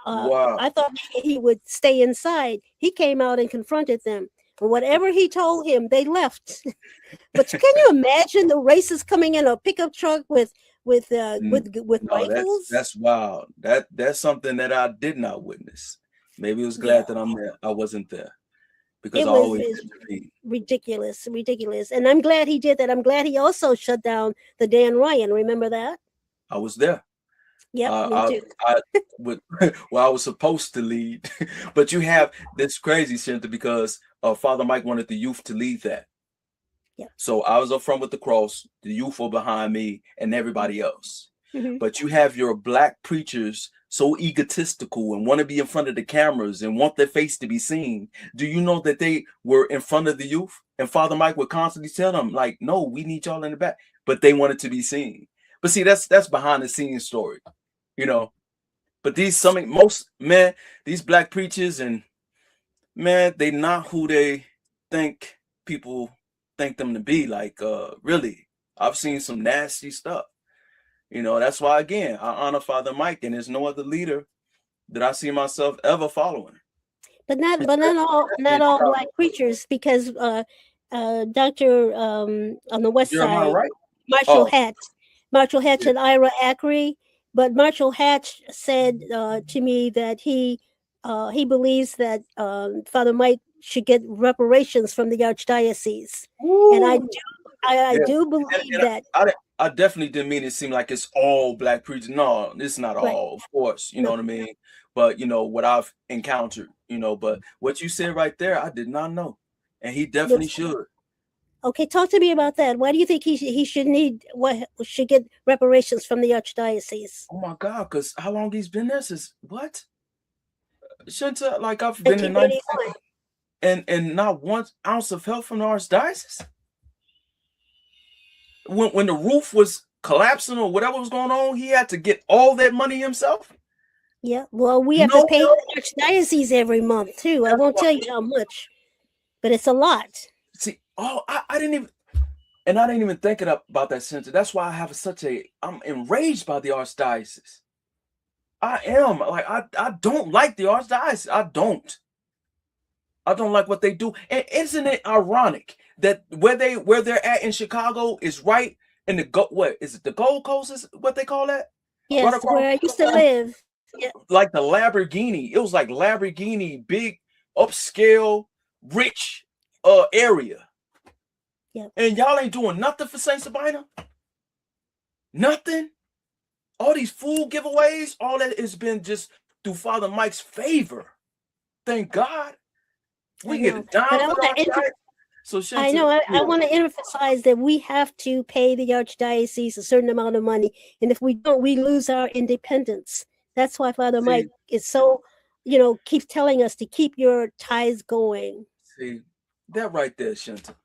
Wow. I thought he would stay inside. He came out and confronted them. But whatever he told him, they left. But can you imagine the racists coming in a pickup truck with No, rifles? that's wild. That's something that I did not witness. Maybe it was glad that I'm there. I wasn't there because I always intervene. Ridiculous. And I'm glad he did that. I'm glad he also shut down the Dan Ryan. Remember that? I was there. Yep, me too. I was supposed to lead, but you have this crazy, Chinta, because Father Mike wanted the youth to lead that. Yep. So I was up front with the cross, the youth were behind me, and everybody else. Mm-hmm. But you have your black preachers so egotistical and want to be in front of the cameras and want their face to be seen. Do you know that they were in front of the youth? And Father Mike would constantly tell them, like, no, we need y'all in the back. But they wanted to be seen. But see, that's behind the scenes story, you know. But these black preachers, and man, they not who they think people think them to be. Like, really, I've seen some nasty stuff. You know, that's why, again, I honor Father Mike, and there's no other leader that I see myself ever following. But not all black preachers, because Dr. On the west side, right? Marshall Hatch and Ira Ackery. But Marshall Hatch said to me that he believes that Father Mike should get reparations from the archdiocese. Ooh. And I do believe that. I definitely didn't mean it seem like it's all black preachers. No, it's not all, of course. You know what I mean? But, you know, what I've encountered, you know, but what you said right there, I did not know. And he definitely should. Okay, talk to me about that. Why do you think he should get reparations from the archdiocese? Oh my God, because how long he's been there since what? Chinta, like I've been in 1981. and not 1 ounce of help from the archdiocese? When the roof was collapsing or whatever was going on, he had to get all that money himself? Yeah, well, we have to pay the archdiocese every month too. I won't tell you how much, but it's a lot. See, I didn't even think about that, Cynthia. That's why I'm enraged by the archdiocese. I am. Like, I don't like the archdiocese. I don't like what they do. And isn't it ironic that where they're at in Chicago is right in the Gold Coast is what they call that? Yes, right, where I used to live. Yeah. Like the Lamborghini. It was like Lamborghini, big, upscale, rich area. Yep. And y'all ain't doing nothing for St. Sabina? Nothing? All these food giveaways, all that has been just through Father Mike's favor. Thank God. We get it down. I know. I want to emphasize that we have to pay the archdiocese a certain amount of money. And if we don't, we lose our independence. That's why Father Mike is so, keeps telling us to keep your tithes going. See, that right there, Chinta.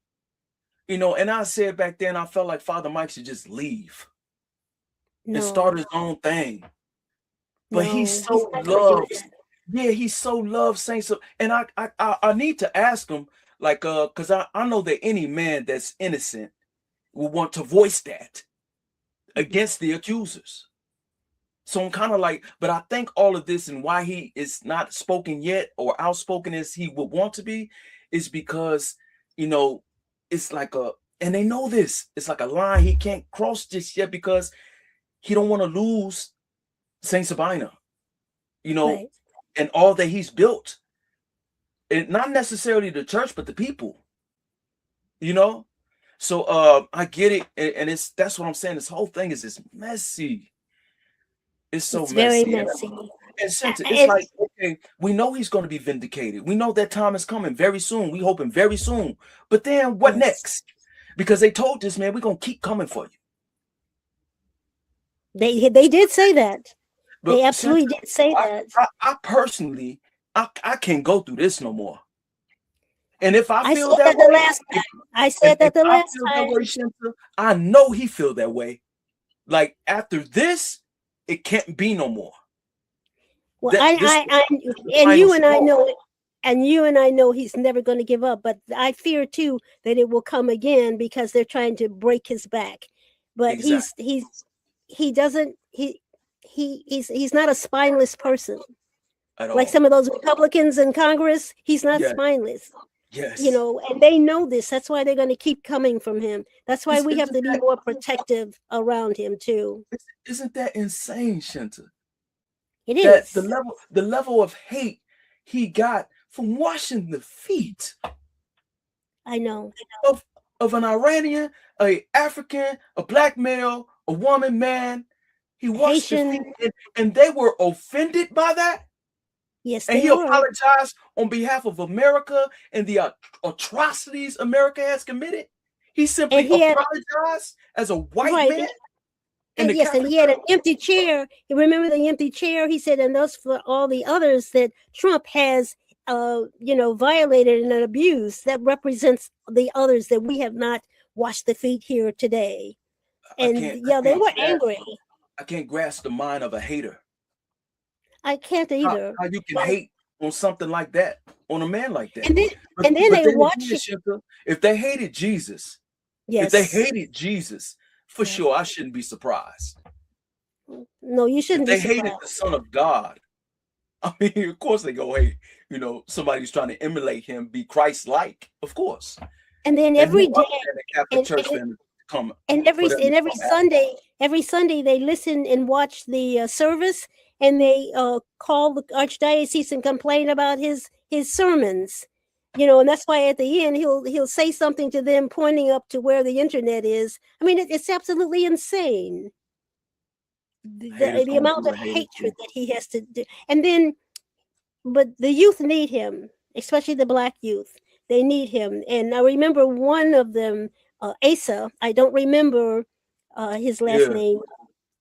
And I said back then, I felt like Father Mike should just leave and start his own thing. But he so loves Saints. And I need to ask him, like, because I know that any man that's innocent will want to voice that against the accusers. So I'm kind of like, but I think all of this and why he is not spoken yet or outspoken as he would want to be is because, it's like and they know this, it's like a line he can't cross just yet because he don't want to lose Saint Sabina, right. And all that he's built. And not necessarily the church, but the people, So I get it. And that's what I'm saying. This whole thing is messy. It's messy. Very messy. It's like, okay, we know he's going to be vindicated. We know that time is coming very soon. We hoping very soon. But then what next? Because they told this man, we're going to keep coming for you. They did say that. But they absolutely did say that. I personally, I can't go through this no more. And if I I feel said that that the way, last time. I said if that the I last feel that time. way, Shinta, I know he feel that way. Like after this, it can't be no more. Well, This is the and final you and I straw. know it, and you and I know he's never going to give up. But I fear too that it will come again because they're trying to break his back. But Exactly. he doesn't he's not a spineless person At like all. some of those Republicans in Congress. He's not Yes. spineless, Yes. and they know this. That's why they're going to keep coming from him. That's why we have Isn't to be that more protective around him too. isn't that insane, Shinta? It That is. the level of hate he got from washing the feet I know. of an Iranian, a African, a black male, a woman, man. He washed the feet, Haitian. and they were offended by that. Yes, And they he were. apologized on behalf of America and the atrocities America has committed. He And simply he had apologized as a white right. man in And the yes, and Catholic he had an Church. empty chair. You remember the empty chair? He said, and those for all the others that Trump has, violated and abused. That represents the others that we have not washed the feet here today. And I yeah, they can't were grasp angry. I can't grasp the mind of a hater. I can't either. How you can hate on something like that, on a man like that. And then, But, and then but they then watch. again, Shanta, if they hated Jesus, Yes. for Yeah. sure, I shouldn't be surprised. No, you If shouldn't they be hated surprised. the Son of God, I mean, of course they go hate, somebody who's trying to emulate him, be Christ-like, of course. And then And every who day, other than the Catholic and, Church and family come and for them to every come at? Sunday they listen and watch the service, and they call the archdiocese and complain about his sermons, and that's why at the end he'll say something to them pointing up to where the internet is. I mean, it's absolutely insane, Haters the gonna amount do of what haters hatred do. that he has to do. And then, but the youth need him, especially the black youth. They need him. And I remember one of them, Asa. I don't remember his last Yeah, name. I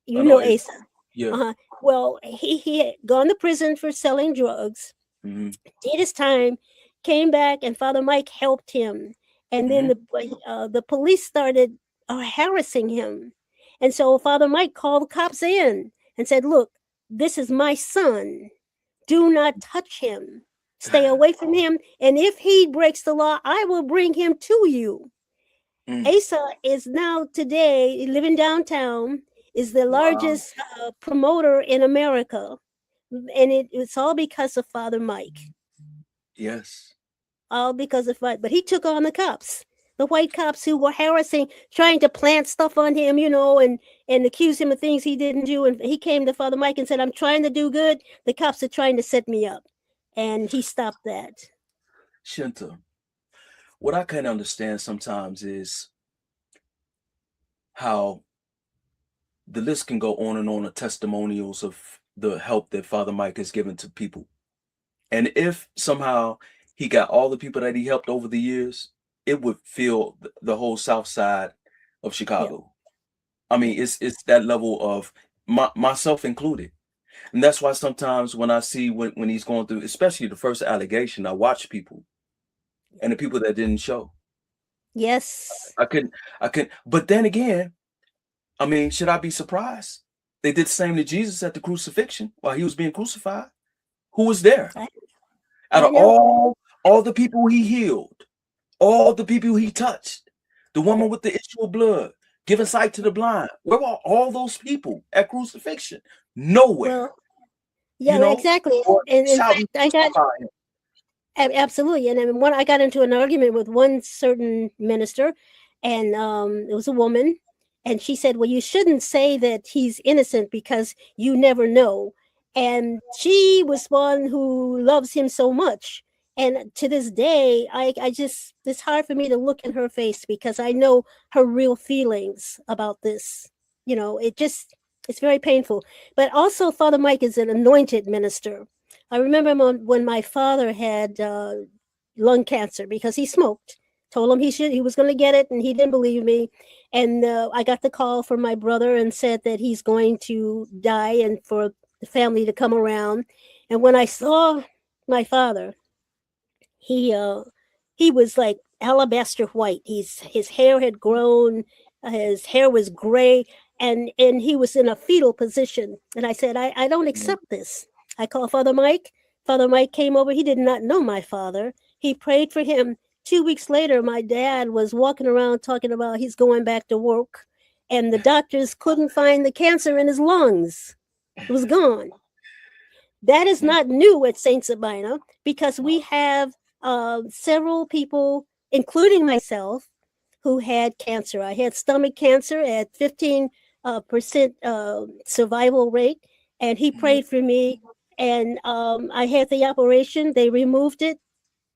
You know know it's Asa. yeah. Well, he had gone to prison for selling drugs, Mm-hmm. did his time, came back, and Father Mike helped him. And then Mm-hmm. the police started harassing him. And so Father Mike called the cops in and said, "Look, this is my son. Do not touch him. Stay away from him. And if he breaks the law, I will bring him to you." Mm. Asa is now today living downtown, is the Wow. largest promoter in America. And it's all because of Father Mike. Yes. All because of Mike. But he took on the cops. The white cops who were harassing, trying to plant stuff on him, and accuse him of things he didn't do. And he came to Father Mike and said, "I'm trying to do good. The cops are trying to set me up." And he stopped that. Shinta, what I can understand sometimes is how the list can go on and on of testimonials of the help that Father Mike has given to people. And if somehow he got all the people that he helped over the years, it would fill the whole South Side of Chicago. I mean, it's that level of myself included. And that's why sometimes when I see when he's going through, especially the first allegation, I watch people and the people that didn't show. Yes. I couldn't. But then again, I mean, should I be surprised? They did the same to Jesus at the crucifixion while he was being crucified. Who was there? Out I of know. all the people he healed, all the people he touched, the woman with the issue of blood, giving sight to the blind, where were all those people at crucifixion? Nowhere. Well, yeah, exactly. Or And in shouting fact, I got about him. absolutely. And then I got into an argument with one certain minister, and it was a woman, and she said, "Well, you shouldn't say that he's innocent because you never know." And she was one who loves him so much. And to this day, I just, it's hard for me to look in her face because I know her real feelings about this. It's very painful. But also, Father Mike is an anointed minister. I remember when my father had lung cancer because he smoked. Told him he was going to get it, and he didn't believe me. And I got the call from my brother and said that he's going to die, and for the family to come around. And when I saw my father, he he was like alabaster white. His hair had grown, his hair was gray, and he was in a fetal position. And I said, I don't accept this. I called Father Mike. Father Mike came over. He did not know my father. He prayed for him. 2 weeks later, my dad was walking around talking about he's going back to work, and the doctors couldn't find the cancer in his lungs. It was gone. That is not new at St. Sabina, because we have several people, including myself, who had cancer. I had stomach cancer at 15% survival rate, and he prayed for me, and I had the operation. They removed it,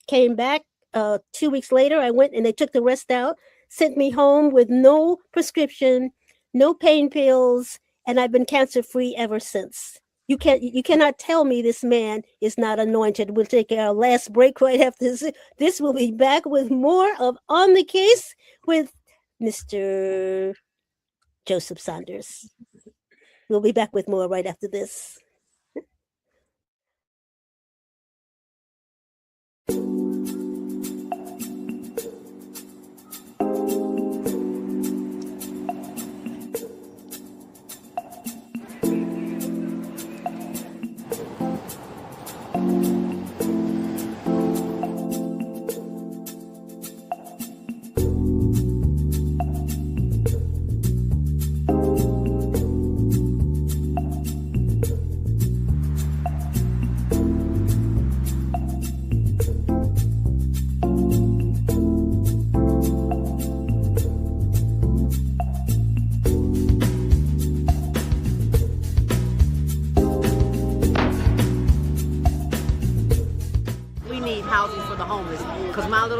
came back 2 weeks later. I went and they took the rest out, sent me home with no prescription, no pain pills, and I've been cancer free ever since. You cannot tell me this man is not anointed. We'll take our last break right after this. This will be back with more of On the Case with Mr. Joseph Saunders. We'll be back with more right after this.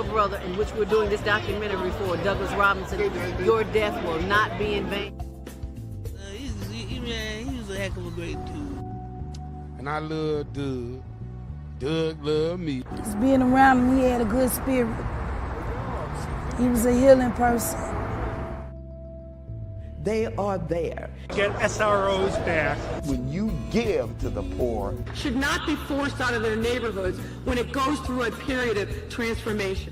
Brother, in which we're doing this documentary for, Douglas Robinson, your death will not be in vain. He was a heck of a great dude. And I love Doug. Doug loved me. Just being around him, he had a good spirit. He was a healing person. They are there. Get SROs back. When you give to the poor, should not be forced out of their neighborhoods when it goes through a period of transformation.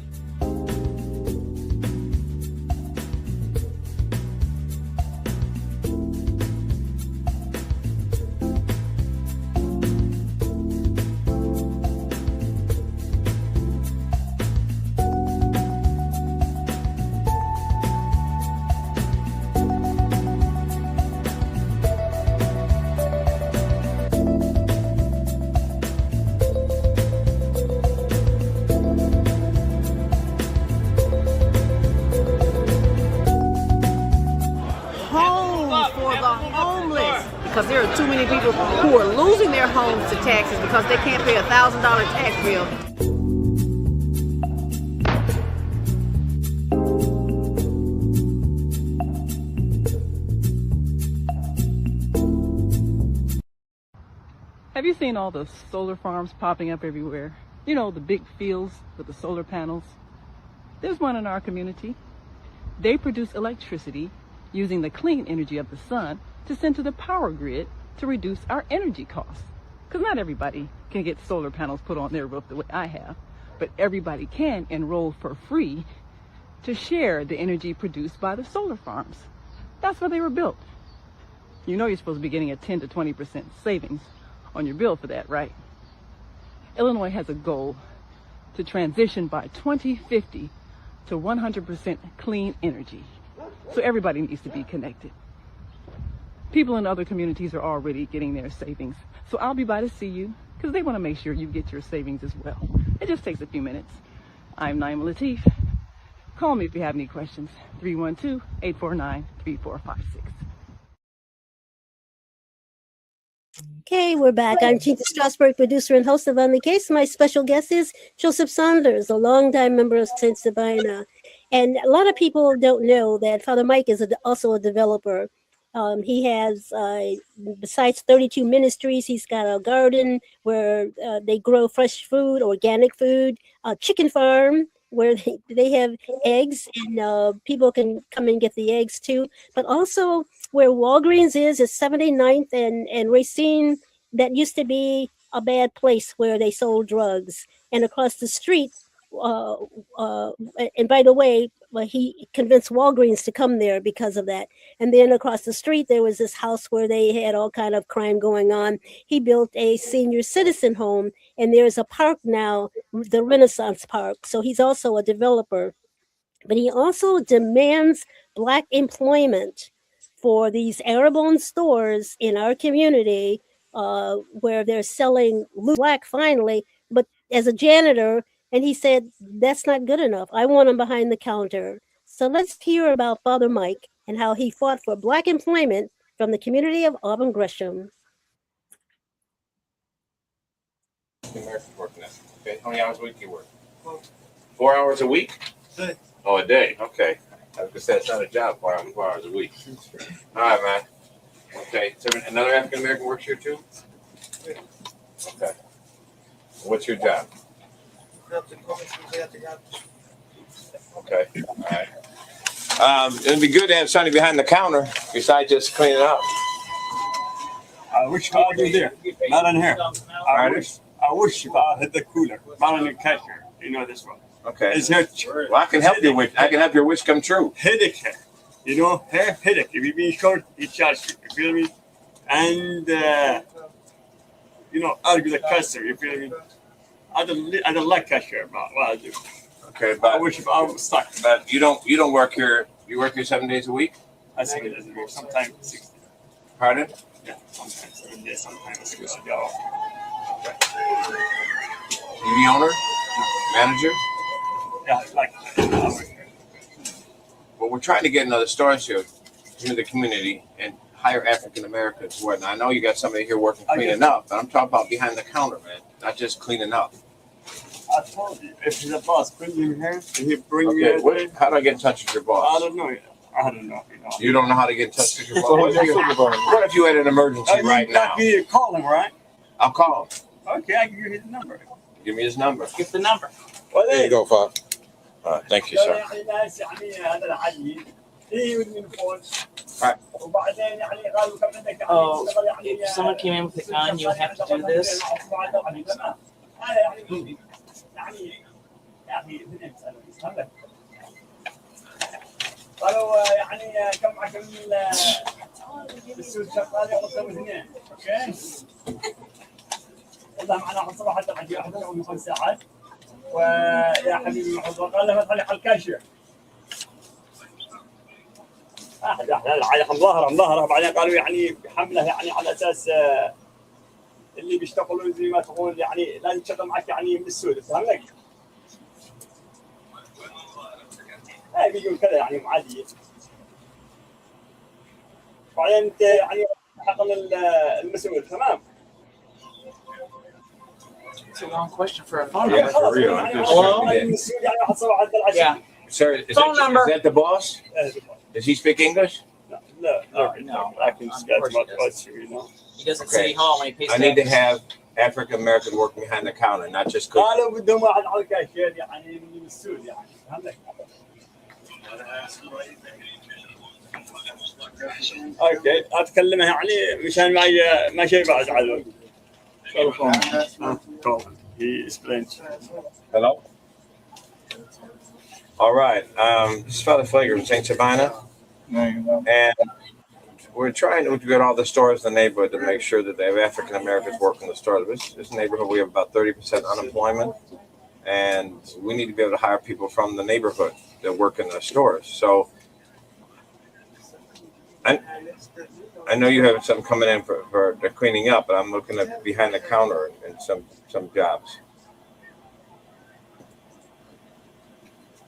Because there are too many people who are losing their homes to taxes because they can't pay a $1,000 tax bill. Have you seen all the solar farms popping up everywhere? You know, the big fields with the solar panels. There's one in our community. They produce electricity using the clean energy of the sun to send to the power grid to reduce our energy costs. Because not everybody can get solar panels put on their roof the way I have, but everybody can enroll for free to share the energy produced by the solar farms. That's why they were built. You know you're supposed to be getting a 10 to 20% savings on your bill for that, right? Illinois has a goal to transition by 2050 to 100% clean energy. So everybody needs to be connected. People in other communities are already getting their savings. So I'll be by to see you because they want to make sure you get your savings as well. It just takes a few minutes. I'm Naima Latif. Call me if you have any questions. 312-849-3456. Okay, we're back. I'm Chinta Strausberg, producer and host of On the Case. My special guest is Joseph Saunders, a longtime member of St. Sabina. And a lot of people don't know that Father Mike is also a developer. He has, besides 32 ministries, he's got a garden where they grow fresh food, organic food, a chicken farm where they have eggs and people can come and get the eggs too. But also where Walgreens is 79th and Racine, that used to be a bad place where they sold drugs. And across the street uh, and by the way, he convinced Walgreens to come there because of that. And then across the street, there was this house where they had all kind of crime going on. He built a senior citizen home, and there's a park now, the Renaissance Park. So he's also a developer. But he also demands Black employment for these Arab-owned stores in our community, where they're selling loose Black finally, but as a janitor. And he said, that's not good enough. I want him behind the counter. So let's hear about Father Mike and how he fought for Black employment from the community of Auburn Gresham. Americans working that. Okay, how many hours a week do you work? 4 hours a week? Oh, a day. Okay. I was gonna say it's not a job. 4 hours a week. All right, man. Okay. So another African American works here too? Okay. What's your job? Okay. All right. It'd be good to have somebody behind the counter besides just cleaning up. I wish I was there, not in here. I wish I had the cooler, not in the cashier. You know this one. Okay. It's here. Well, I can help you with. I can help your wish come true. Headache here. You know, headache. If you be short, you charge. You feel me? And you know, argue the customer. You feel me? I don't like cashier, but what I do. Okay, but I wish I was stuck. But you don't work here. You work here 7 days a week? I 7 days a week. Sometimes 6 days. Pardon? Yeah, sometimes 7 days. Sometimes 6 days. You the owner? Manager? Yeah, like. Well, we're trying to get another stores here into the community and hire African Americans to work. Now, I know you got somebody here working cleaning up, but I'm talking about behind the counter, man, not just cleaning up. I told you, if he's a boss, bring him here, and he bring me. How do I get in touch with your boss? I don't know. I don't know. You don't know how to get in touch with your boss? What if you had an emergency right now? You call him, right? I'll call him. Okay, I can give you his number. Give me his number. Give the number. Well, there you go, Father. All right, thank you, sir. Oh, if someone came in with a gun, you would have to do this. قالوا يعني كم معك السوق شغال يقدم اثنين اوكي والله معنا واحد صباح حتى عندي واحد من 5 ساعات ويا حبيبي محمود قال له فتح لي على الكاشير احد على مظاهره بعدين قالوا يعني حمله يعني على اساس اللي بيشتغلوا زي ما تقول يعني لازم تشتغل معك يعني من السوق فهمت؟ بيقول كذا يعني عادي بعدين انت يعني حقن المسؤول تمام. It's a long question for a phone number. Yeah, for real. Yeah. Sir, is that the boss? Does he speak English? No. I can speak much, you know. He doesn't City Hall when he pays. I need to have African American working behind the counter, not just cooking. قالوا بدهم واحد على الكاشير يعني من السوق يعني فهمت؟ اوكي اتكلمها يعني مشان ما شيء بعد على he explains. Hello. All right. This is Father Pfleger from St. Sabina. And we're trying to get all the stores in the neighborhood to make sure that they have African Americans working the stores. This neighborhood, we have about 30% unemployment, and we need to be able to hire people from the neighborhood that work in the stores. So I know you have some coming in for the cleaning up, but I'm looking at behind the counter and some jobs.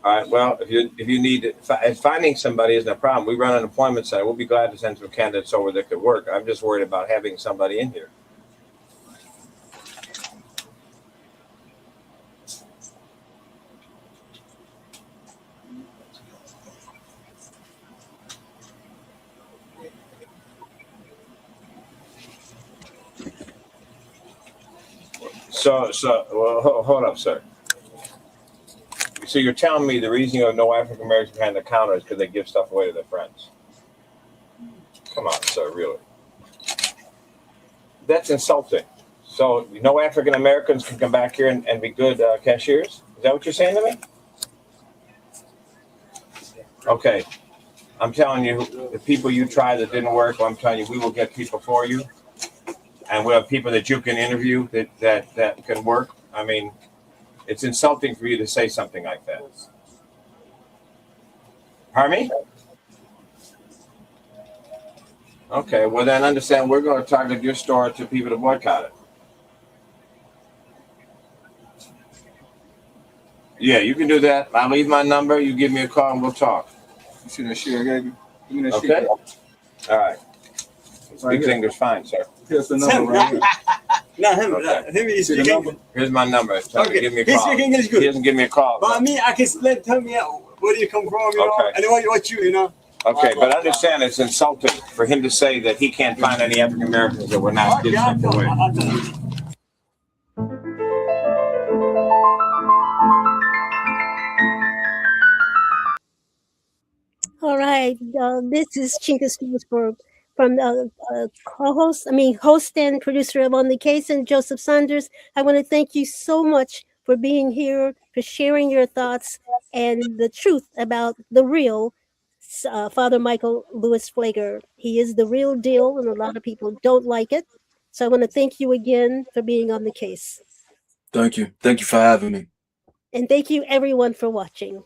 All right. Well, if you need finding somebody isn't a problem. We run an employment center. We'll be glad to send some candidates over that could work. I'm just worried about having somebody in here. Well, hold up, sir. So you're telling me the reason you have no African Americans behind the counter is because they give stuff away to their friends? Come on, sir, really? That's insulting. So no African Americans can come back here and be good cashiers? Is that what you're saying to me? Okay. I'm telling you, the people you tried that didn't work, I'm telling you, we will get people for you. And we'll have people that you can interview that can work. I mean, it's insulting for you to say something like that. Pardon me? Okay, well then understand we're going to target your store to people to boycott it. Yeah, you can do that. I'll leave my number. You give me a call and we'll talk. You see that shit I gave you? Give me that Okay? shit. All right. Speaks English fine, sir. Here's the number right here. No, him is speaking. Here's my number. Tell him to give me a He call. speak English good. He doesn't give me a call. But me, I can tell me where you come from, you know, and what you know. Okay, but understand it's insulting for him to say that he can't find any African Americans that were not did something with. All right, this is Chinta Strausberg from host and producer of On the Case, and Joseph Saunders. I want to thank you so much for being here, for sharing your thoughts and the truth about the real Father Michael Louis Pfleger. He is the real deal, and a lot of people don't like it. So I want to thank you again for being on the case. Thank you. Thank you for having me. And thank you, everyone, for watching.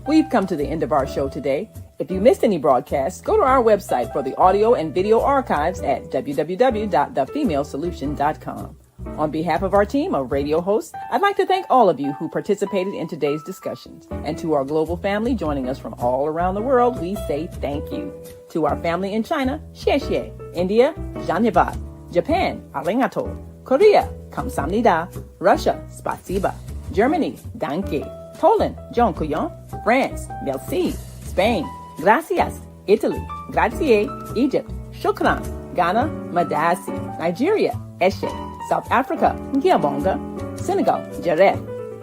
We've come to the end of our show today. If you missed any broadcasts, go to our website for the audio and video archives at www.thefemalesolution.com. On behalf of our team of radio hosts, I'd like to thank all of you who participated in today's discussions. And to our global family joining us from all around the world, we say thank you. To our family in China, xie xie. India, Dhanyavad. Japan, arigato. Korea, kamsamnida. Russia, spasiba. Germany, danke. Poland, dziękuję. France, merci. Spain, gracias. Italy, grazie. Egypt, shukran. Ghana, madasi. Nigeria, eshe. South Africa, ngiyabonga. Senegal, jaref.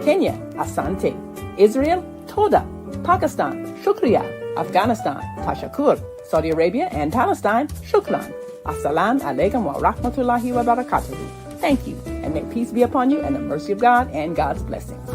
Kenya, asante. Israel, toda. Pakistan, shukriya. Afghanistan, tashakur. Saudi Arabia and Palestine, shukran. Assalamu alaikum wa rahmatullahi wa barakatuhu. Thank you, and may peace be upon you and the mercy of God and God's blessings.